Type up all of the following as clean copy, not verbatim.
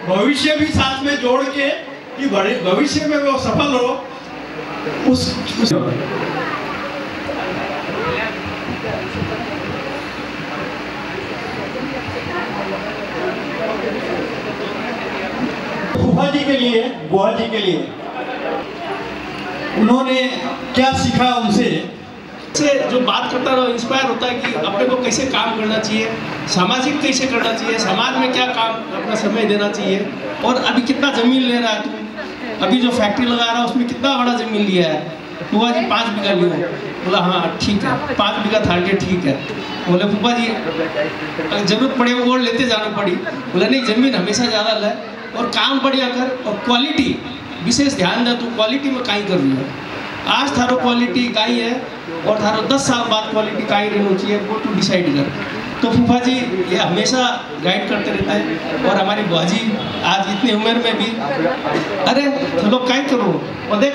भविष्य भी साथ में जोड़ के कि बड़े भविष्य में वो सफल हो उस फूफा जी के लिए, बुआ जी के लिए उन्होंने क्या सीखा उनसे से जो बात करता है इंस्पायर होता है कि अपने को कैसे काम करना चाहिए, सामाजिक कैसे करना चाहिए, समाज में क्या काम अपना समय देना चाहिए। और अभी कितना ज़मीन ले रहा है तू, अभी जो फैक्ट्री लगा रहा है उसमें कितना बड़ा ज़मीन लिया है। फूफा जी 5 बीघा लिया। बोला हाँ ठीक है, 5 बीघा था के ठीक है। बोले फूफा जी जरूरत पड़े वो और लेते जाना पड़ी। बोला नहीं, ज़मीन हमेशा ज़्यादा ले और काम बढ़िया कर और क्वालिटी विशेष ध्यान दे। तू क्वालिटी में काई कर रही है, आज थारो क्वालिटी काई है और थारो 10 साल बाद क्वालिटी काई रहनी चाहिए, वो तू डिसाइड कर। तो फूफा जी ये हमेशा गाइड करते रहते हैं। और हमारी बुआ जी आज इतनी उम्र में भी अरे चलो काई करो और देख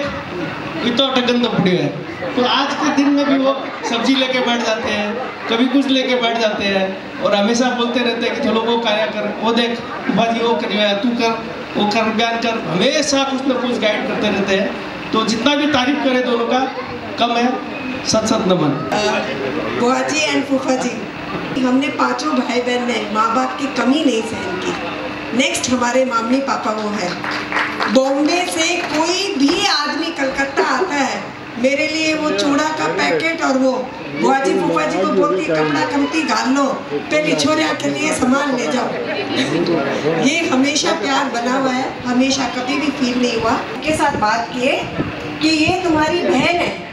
इतना टगन तो बुढ़े है। तो आज के दिन में भी वो सब्जी लेके बैठ जाते हैं, कभी कुछ लेके बैठ जाते हैं और हमेशा बोलते रहते हैं कि चलो वो कार्य कर, वो देख फूफा जी वो कर, तू कर, वो कर, बयान कर, हमेशा कुछ ना कुछ गाइड करते रहते हैं। तो जितना भी तारीफ करे दोनों का कम है। सत सत नमन। बुआ जी एंड फूफा जी, हमने पांचों भाई बहन ने माँ बाप की कमी नहीं सहन की। नेक्स्ट हमारे मम्मी पापा वो है। बॉम्बे से कोई भी आदमी कलकत्ता आता है, मेरे लिए वो चूड़ा का पैकेट और वो बुआ जी फूफा जी को बोलती है कपड़ा कमती घाल लो, पहले छोरिया के लिए सामान ले जाओ। ये हमेशा प्यार बना हुआ है, हमेशा कभी भी फील नहीं हुआ। उनके साथ बात किए कि ये तुम्हारी बहन है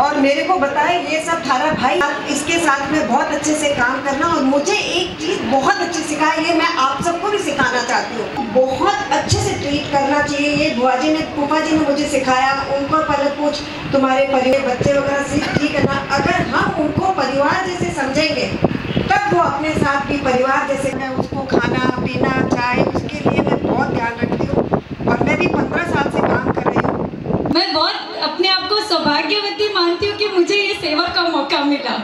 और मेरे को बताए ये सब थारा भाई, इसके साथ में बहुत अच्छे से काम करना। और मुझे एक चीज़ बहुत अच्छी सिखाई, ये मैं आप सबको भी सिखाना चाहती हूँ, बहुत अच्छे से ट्रीट करना चाहिए। ये बुआ जी ने फूफा जी ने मुझे सिखाया। उनको पहले पूछ तुम्हारे परिवार बच्चे वगैरह सीख, ठीक है ना। अगर हम उनको परिवार जैसे समझेंगे तब वो अपने साथ भी परिवार जैसे, मैं उसको खाना पीना चाय उसके लिए मैं बहुत ध्यान रखती हूँ। और मैं भी 15 साल से काम कर रही हूँ। मैं बहुत अपने आप को सौभाग्यवती मानती हूँ कि मुझे ये सेवा का मौका मिला।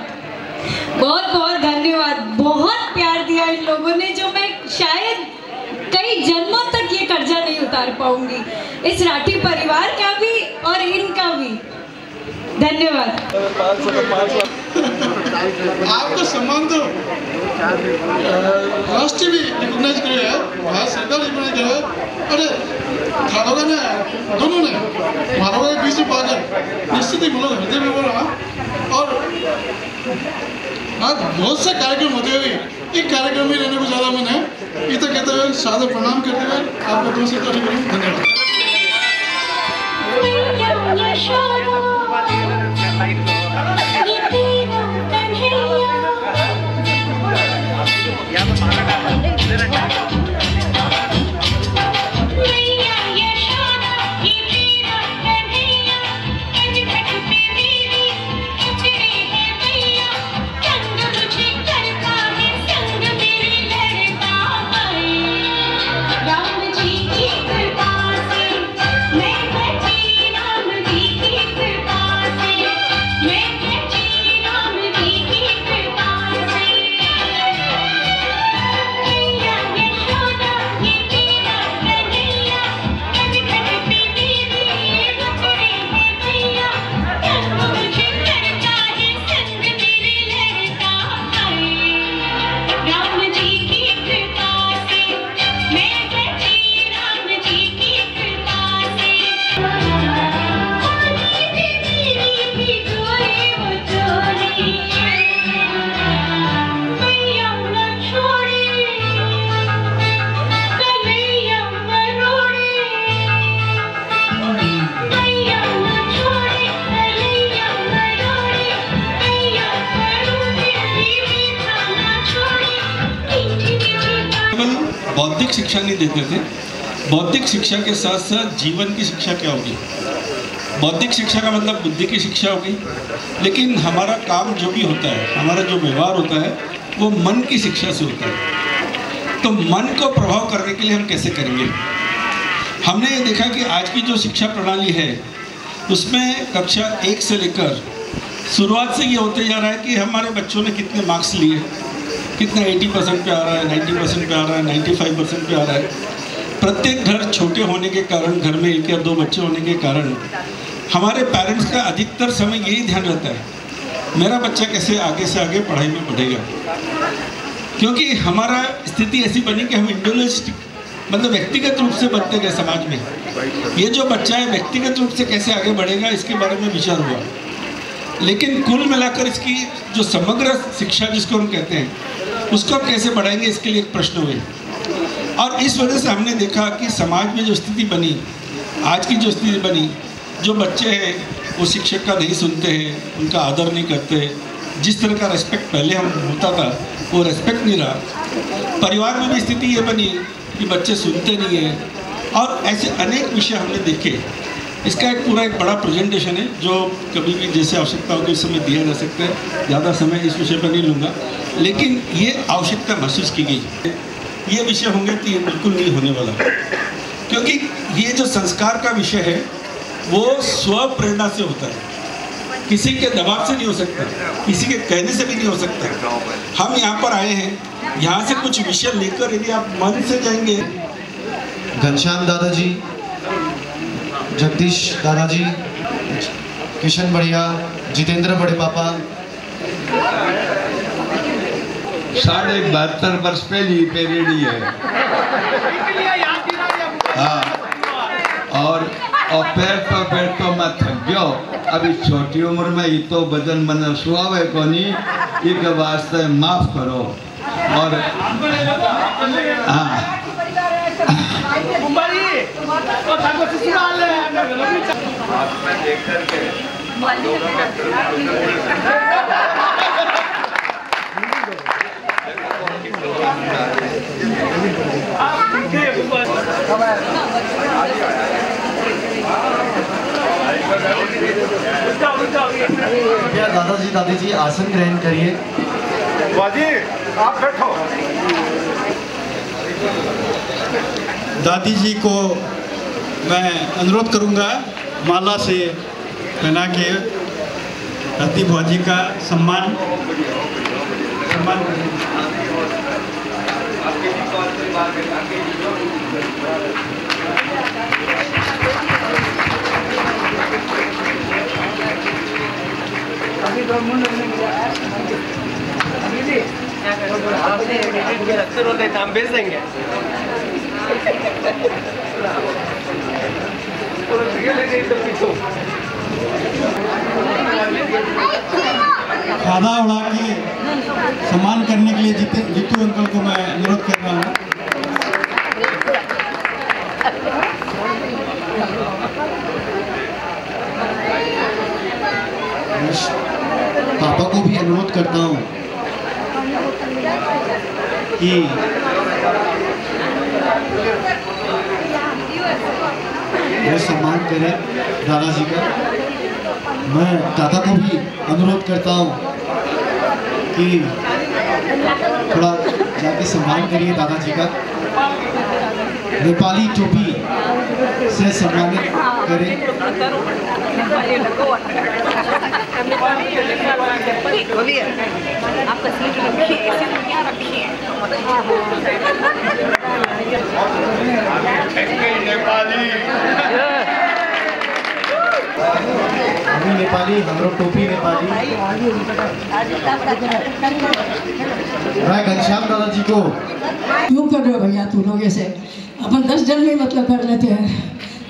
बहुत बहुत धन्यवाद। बहुत प्यार दिया इन लोगों ने, जो मैं शायद कई जन्मों तक ये कर्जा नहीं उतार पाऊंगी। इस राठी परिवार का भी और इनका भी धन्यवाद। आपका सम्मान तो राष्ट्र भी रिकॉग्नाइज करे है, भारत सरकार रिकॉग्नाइज करे है। अरे थारोगा ने दोनों ने मारोगा के बीच में पाकर निश्चित ही मतलब हृदय में बोला। और आज बहुत से कार्यक्रम होते हुए एक कार्यक्रम में रहने को ज़्यादा मन है। इतना कहते हुए सादर प्रणाम करते हुए आपको दोनों से धन्यवाद। बौद्धिक शिक्षा नहीं देते थे। बौद्धिक शिक्षा के साथ साथ जीवन की शिक्षा क्या होगी। बौद्धिक शिक्षा का मतलब बुद्धि की शिक्षा होगी, लेकिन हमारा काम जो भी होता है, हमारा जो व्यवहार होता है, वो मन की शिक्षा से होता है। तो मन को प्रभाव करने के लिए हम कैसे करेंगे। हमने ये देखा कि आज की जो शिक्षा प्रणाली है उसमें कक्षा 1 से लेकर शुरुआत से ये होते जा रहा है कि हमारे बच्चों ने कितने मार्क्स लिए, कितना 80% पे आ रहा है, 90% पे आ रहा है, 95% पे आ रहा है। प्रत्येक घर छोटे होने के कारण, घर में 1 या 2 बच्चे होने के कारण हमारे पेरेंट्स का अधिकतर समय यही ध्यान रहता है, मेरा बच्चा कैसे आगे से आगे पढ़ाई में बढ़ेगा। क्योंकि हमारा स्थिति ऐसी बनी कि हम इंडिविजुअलिस्टिक, मतलब व्यक्तिगत रूप से बढ़ते गए समाज में। ये जो बच्चा है व्यक्तिगत रूप से कैसे आगे बढ़ेगा इसके बारे में विचार हुआ, लेकिन कुल मिलाकर इसकी जो समग्र शिक्षा जिसको हम कहते हैं उसको हम कैसे बढ़ाएंगे, इसके लिए एक प्रश्न हुए। और इस वजह से हमने देखा कि समाज में जो स्थिति बनी, आज की जो स्थिति बनी, जो बच्चे हैं वो शिक्षक का नहीं सुनते हैं, उनका आदर नहीं करते, जिस तरह का रेस्पेक्ट पहले हम होता था वो रेस्पेक्ट नहीं रहा। परिवार में भी स्थिति ये बनी कि बच्चे सुनते नहीं हैं, और ऐसे अनेक विषय हमने देखे। इसका एक बड़ा प्रेजेंटेशन है जो कभी भी जैसे आवश्यकता होगी उस समय दिया जा सकता है, ज़्यादा समय इस विषय पर नहीं लूँगा, लेकिन ये आवश्यकता महसूस की गई। ये विषय होंगे तो ये बिल्कुल नहीं होने वाला, क्योंकि ये जो संस्कार का विषय है वो स्व प्रेरणा से होता है, किसी के दबाव से नहीं हो सकता, किसी के कहने से भी नहीं हो सकता। हम यहाँ पर आए हैं, यहाँ से कुछ विषय लेकर यदि आप मन से जाएंगे। घनश्याम दादाजी, जगदीश दादाजी, किशन बढ़िया, जितेंद्र बड़े पापा, 72.5 वर्ष पहली पेरेडी है। हाँ, और पैर तो मैं थक गयो। अभी छोटी उम्र में ही तो वजन मन सुहावे को नहीं, एक वास्ते माफ करो। और हाँ, दादाजी दादी जी आसन ग्रहण करिए। बाजी आप बैठो। दादी जी को मैं अनुरोध करूंगा माला से पहना के रति बुआजी का सम्मान बेच देंगे। खादा उड़ा के सम्मान करने के लिए जीतू अंकल को मैं अनुरोध कर रहा हूँ। पापा को भी अनुरोध करता हूँ कि वो सम्मान करें दादाजी का। मैं दादा को भी अनुरोध करता हूँ कि थोड़ा जाके सम्मान करिए दादाजी का। नेपाली टोपी से सम्मानित करें। अभी नेपाली, हमरो टोपी नेपाली। मैं घनश्याम दादाजी को क्यों कर रहे हो भैया तुम लोग ऐसे? अपन 10 जन में मतलब कर लेते हैं।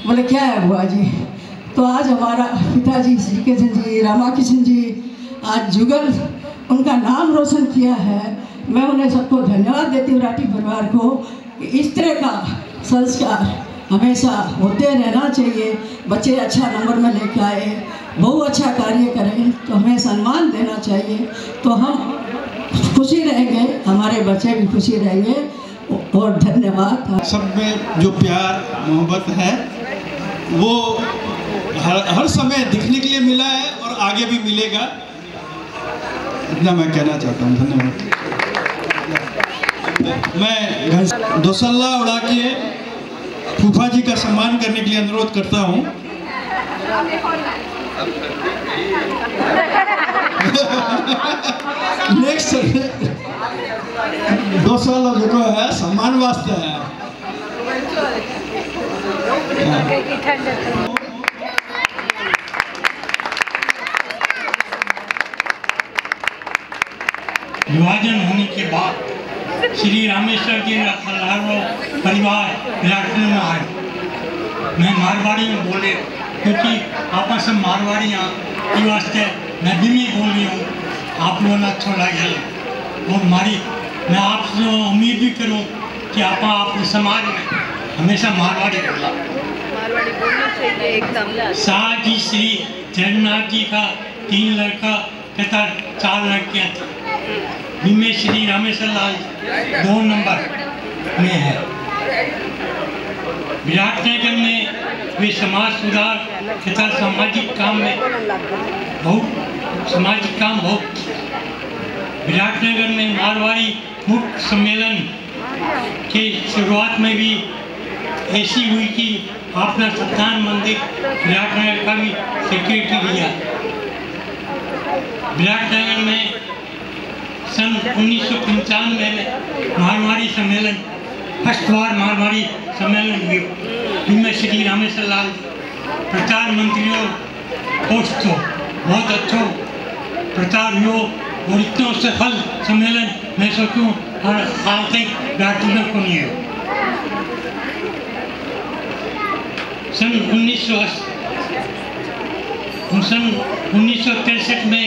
बोले क्या है बुआ जी? तो आज हमारा पिताजी श्री कृष्ण जी, रामाकृष्ण जी आज जुगल उनका नाम रोशन किया है। मैं उन्हें सबको धन्यवाद देती हूँ, राठी परिवार को, कि इस तरह का संस्कार हमेशा होते रहना चाहिए। बच्चे अच्छा नंबर में लेके आए, बहुत अच्छा कार्य करें तो हमें सम्मान देना चाहिए, तो हम खुशी रहेंगे, हमारे बच्चे भी खुशी रहेंगे। और धन्यवाद। सब में जो प्यार मोहब्बत है वो हर समय दिखने के लिए मिला है और आगे भी मिलेगा, इतना मैं कहना चाहता हूँ। धन्यवाद। मैं दोसल्ला उड़ा के फूफा जी का सम्मान करने के लिए अनुरोध करता हूँ। नेक्स्ट 2 साल जो है सम्मान वास्ते है। विभाजन होने के बाद श्री रामेश्वर जी परिवार विराटनगर में आए। मैं मारवाड़ी में बोले क्योंकि आपस में मारवाड़ी यहाँ वास्ते मैं भी नहीं बोल रही हूँ, आप लोगों ने अच्छा लगे और मैं आपसे उम्मीद भी करूँ कि आप समाज में हमेशा मारवाड़ी बोलना चाहिए एकदम। शाह जी श्री जगन्नाथ जी का 3 लड़का तथा 4 लड़कियाँ थी, जिनमें श्री रामेश्वर लाल 2 नंबर में है। विराटनगर में वे समाज सुधार तथा सामाजिक काम बहुत विराटनगर में मारवाड़ी मुख्य सम्मेलन के शुरुआत में भी ऐसी हुई कि आपने सत्तान मंदिर विराटनगर का भी सेक्रेटरी लिया। विराटनगर में सन 1995 में मारवाड़ी सम्मेलन फर्स्ट बार मारवाड़ी सम्मेलन हुए, जिनमें श्री रामेश्वर लाल प्रचार मंत्रियों पोस्ट हो बहुत अच्छो प्रचार हुआ और इतना सफल सम्मेलन मैं सोचूं हर साल तक विराटनगर को नहीं हो। सन 1963 में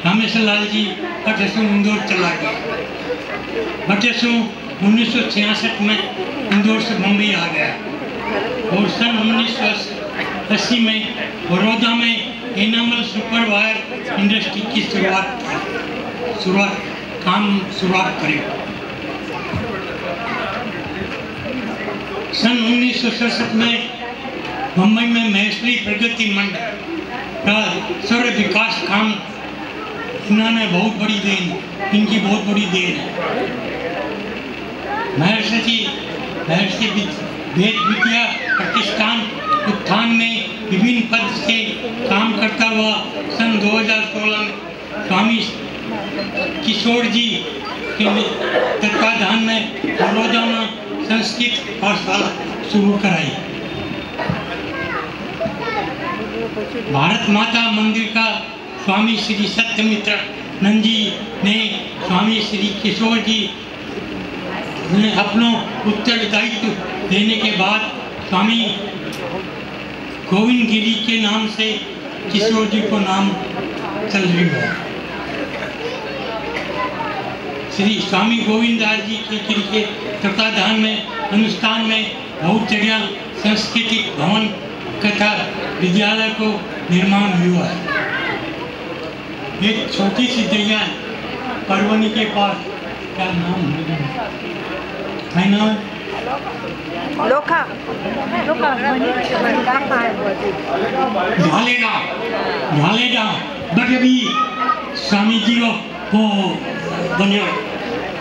रामेश्वर लाल जी बटेसू इंदौर चला गया। बटेसू 1966 में इंदौर से मुंबई आ गया और सन 1980 में बड़ौदा में एनामल सुपर वायर इंडस्ट्री की शुरुआत करी। सन 1967 में मुंबई में महेश्वरी प्रगति मंडल का सर्व विकास काम इन्होंने बहुत बड़ी देन, इनकी बहुत बड़ी देन है। महर्षि वेद विद्या प्रतिष्ठान उत्थान में विभिन्न पद से काम करता हुआ सन 2016 में स्वामी किशोर जी के तत्वाधान में रोजाना संस्कृत पाठशाला शुरू कराई। भारत माता मंदिर का स्वामी श्री सत्यमित्र नंद जी ने स्वामी श्री किशोर जी ने अपना उत्तरदायित्व देने के बाद स्वामी गोविंद गिरी के नाम से किशोर जी को नाम चल रही है। श्री स्वामी गोविंद दास जी के गिरी के तत्वाधान में हिंदुस्तान में बहुत जगह सांस्कृतिक भवन तथा विद्यालय को निर्माण हुआ है। एक छोटी सी जगह परवनी के पास, क्या नाम है ना? लोखा झालेगा बट अभी स्वामी जी को बने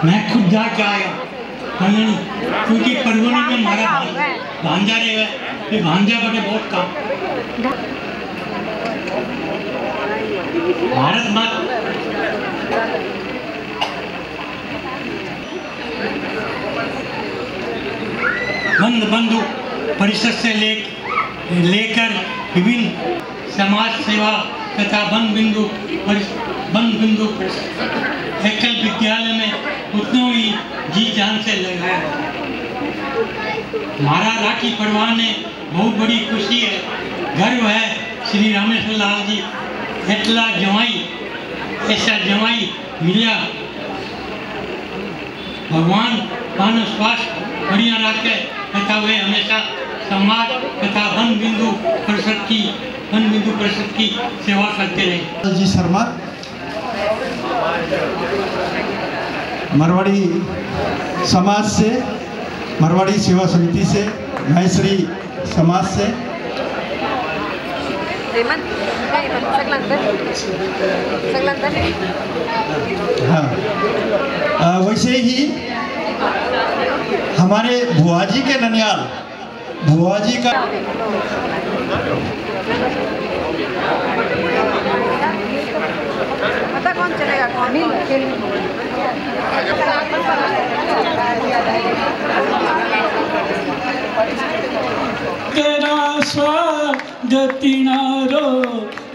मैं खुद जाके आया क्योंकि परवनी में हमारा भांजा रहेगा, ये भांजा बटे बहुत काम भारत माता बंधु परिषद से लेकर विभिन्न समाज सेवा तथा वन बिंदु एकल विद्यालय में उतना ही जी जान से लगाया। हमारा राखी परिवार ने बहुत बड़ी खुशी है, गर्व है श्री रामेश्वर लाल जी एटला जवाई ऐसा जवाई मिला। भगवान पान स्वास्थ्य बढ़िया रखे तथा वे हमेशा समाज तथा वन बिंदु परिषद की सेवा करते रहे। जी शर्मा मारवाड़ी समाज से, मारवाड़ी सेवा समिति से, महेश्वरी समाज से हाँ, वैसे ही हमारे भुआजी के ननियाल भुआजी का पता कौन चलेगा कौन तेरा गति नारो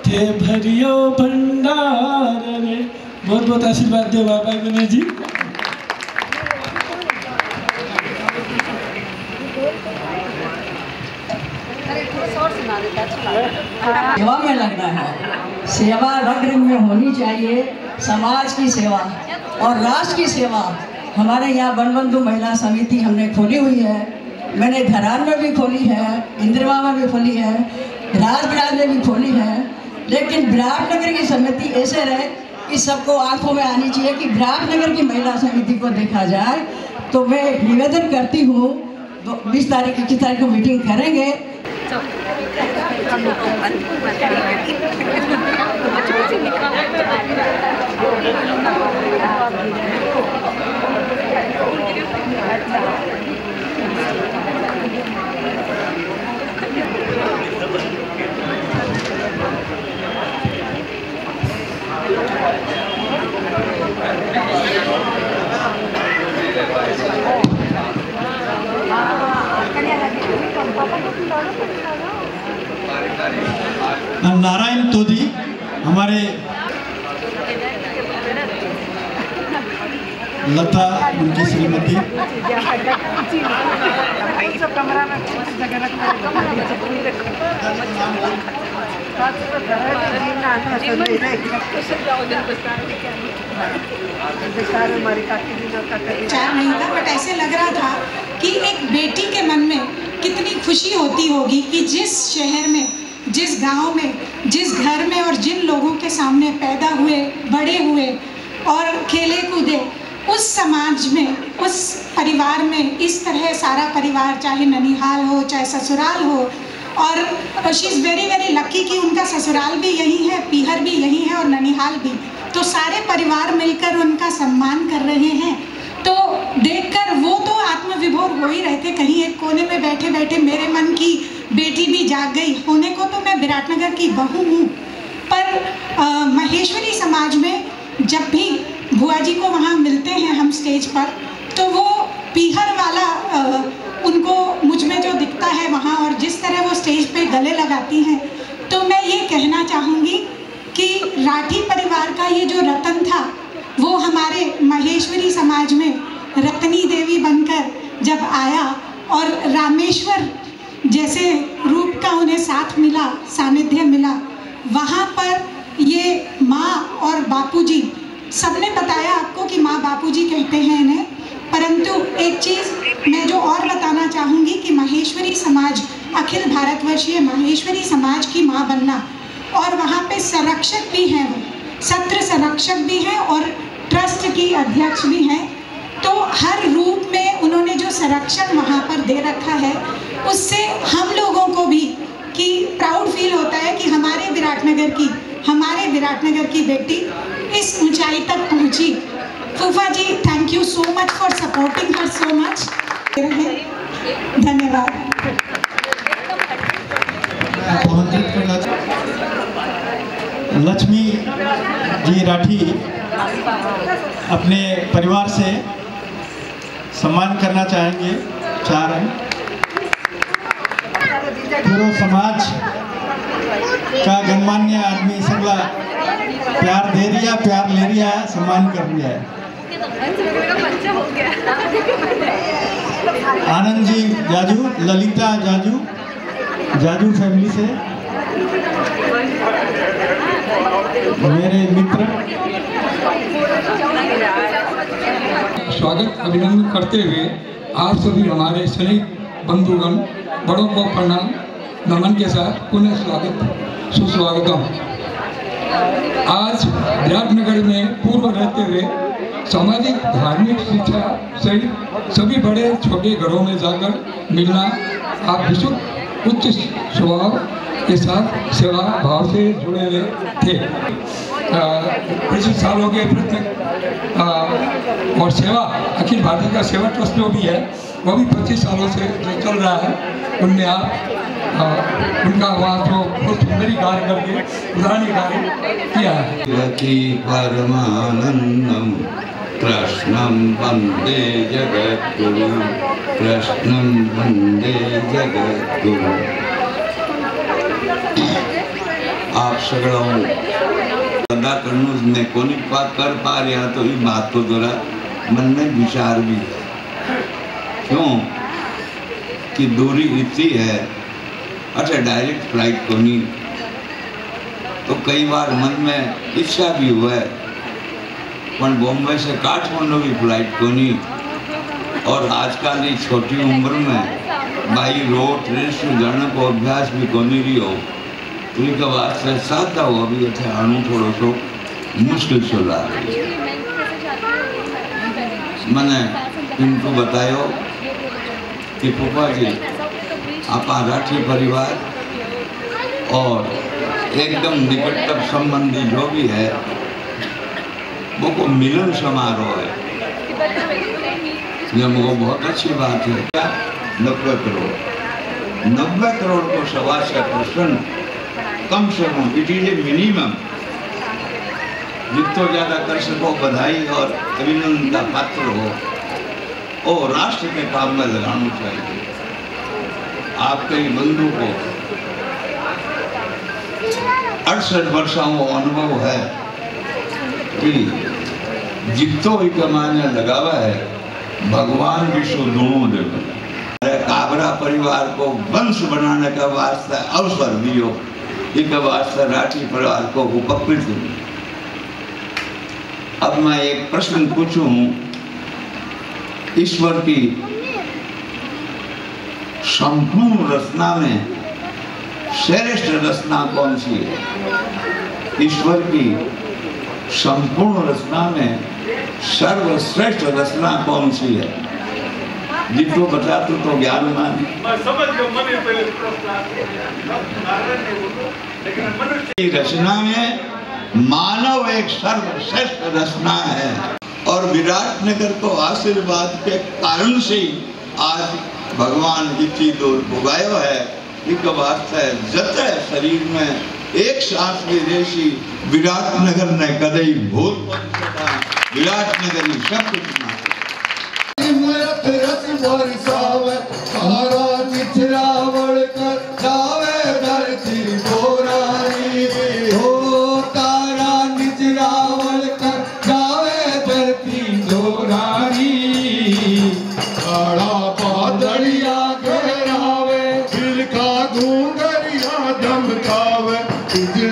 थे भरियो भंडार रे। बहुत बहुत आशीर्वाद दे बाबा गणेश जी। सेवा में लगना है, सेवा रग रग में होनी चाहिए। समाज की सेवा और राष्ट्र की सेवा हमारे यहाँ बनबंधु महिला समिति हमने खोली हुई है। मैंने धरान में भी खोली है, इंद्रवा में भी खोली है, राजविराज में भी खोली है। लेकिन विराटनगर की समिति ऐसे रहे कि सबको आंखों में आनी चाहिए कि विराटनगर की महिला समिति को देखा जाए। तो मैं निवेदन करती हूँ 20 तारीख 21 तारीख को मीटिंग करेंगे। नारायण तोदी हमारे लता उनकी श्रीमती, चार नहीं था, बट ऐसे लग रहा था कि एक बेटी के मन में कितनी खुशी होती होगी कि जिस शहर में, जिस गांव में, जिस घर में और जिन लोगों के सामने पैदा हुए, बड़े हुए और खेले कूदे, उस समाज में, उस परिवार में इस तरह सारा परिवार, चाहे ननिहाल हो चाहे ससुराल हो, और she is very very lucky कि उनका ससुराल भी यही है, पीहर भी यही है और ननिहाल भी, तो सारे परिवार मिलकर उनका सम्मान कर रहे हैं। तो देखकर वो तो आत्मविभोर हो ही रहे थे। कहीं एक कोने में बैठे बैठे मेरे मन की बेटी भी जाग गई। होने को तो मैं विराटनगर की बहू हूँ, पर महेश्वरी समाज में जब भी बुआ जी को वहाँ मिलते हैं हम स्टेज पर, तो वो पीहर वाला उनको मुझ में जो दिखता है वहाँ, और जिस तरह वो स्टेज पे गले लगाती हैं, तो मैं ये कहना चाहूँगी कि राठी परिवार का ये जो रतन था वो हमारे महेश्वरी समाज में रत्नी देवी बनकर जब आया और रामेश्वर जैसे रूप का उन्हें साथ मिला, सानिध्य मिला, वहाँ पर ये माँ और बापूजी, सबने बताया आपको कि माँ बापूजी कहते हैं इन्हें, परंतु एक चीज़ मैं जो और बताना चाहूँगी कि महेश्वरी समाज, अखिल भारतवर्षीय महेश्वरी समाज की माँ बनना, और वहाँ पे संरक्षक भी हैं, वो सत्र संरक्षक भी हैं और ट्रस्ट की अध्यक्ष भी हैं। तो हर रूप में उन्होंने जो संरक्षण वहाँ पर दे रखा है, उससे हम लोगों को भी कि प्राउड फील होता है कि हमारे विराटनगर की बेटी इस ऊंचाई तक पहुँची। फूफा ji, thank you so much for supporting her so much. धन्यवाद। लक्ष्मी जी राठी अपने परिवार से सम्मान करना चाहेंगे, चाह रहे हैं। पूरा समाज का गणमान्य आदमी सगला प्यार दे रिया, प्यार ले रिया है, सम्मान कर रिया है। आनंद जी जाजू, ललिता जाजू, जाजू फैमिली से मेरे मित्र, स्वागत अभिनंदन करते हुए आप सभी हमारे शरीफ बंधुगण, बड़ों को प्रणाम नमन के साथ पुनः स्वागत सुस्वागतम। आज विराटनगर में पूर्व रहते हुए सामाजिक धार्मिक शिक्षा सहित सभी बड़े छोटे घरों में जाकर मिलना, आप विशुद्ध उच्च स्वभाव के साथ सेवा भाव से जुड़े हुए थे। 25 सालों के प्रत्येक और सेवा अखिल भारतीय का सेवा ट्रस्ट जो भी है वो भी 25 सालों से जो चल रहा है, उनमें आप उनका वहाँ जो बहुत सुंदरी कार्य करके उदाहरण कार्य किया है। परमानंदम कृष्णं वंदे जगद्गुरु, कृष्णं वंदे जगद्गुरु। आप सगळं अदा करनूच ने कोणी कर पा रहा तो ये बात को जरा मन में विचार भी है। क्यों कि दूरी इतनी है, अच्छा डायरेक्ट फ्लाइट को नहीं, तो कई बार मन में इच्छा भी हुआ है पर बॉम्बे से काठमांडू की फ्लाइट को नहीं, और आजकल ये छोटी उम्र में बाई रोड ट्रेन से जाने को अभ्यास भी को नहीं रही हो, तो एक वास्ते साधा हो अभी अच्छा आनू थोड़ा सो मुश्किल से ला मैंने इनको बतायो कि फूफा जी आप राठी परिवार और एकदम निकटतम संबंधी जो भी है वो को मिलन समारोह है, ये मुझे बहुत अच्छी बात है। क्या 90 करोड़ को सवा से % कम से कम इट इज ए मिनिमम, जितना ज्यादा कर सको बधाई और अभिनंदन का पात्र हो और राष्ट्र के काम में लगाना चाहिए। आपके बंधु को 68 वर्षों का अनुभव है कि जितो ही कमाने लगावा है भगवान विश्व दोनों देव। काबरा परिवार को वंश बनाने का वास्ता अवसर दियो, एक वास्ता राठी परिवार को उपकृत हूँ। अब मैं एक प्रश्न पूछूं, ईश्वर की संपूर्ण रचना में श्रेष्ठ रचना कौन सी है? ईश्वर की संपूर्ण रचना में सर्वश्रेष्ठ रचना कौन सी है? जिसको बता तो ज्ञानमान रचना में मानव एक सर्वश्रेष्ठ रचना है, और विराटनगर को आशीर्वाद के कारण से आज भगवान इतनी दूर पुगायो है। एक बात है जते शरीर में एक सांस की रेशी विराटनगर ने कदई भूल विराटनगर ही सब कुछ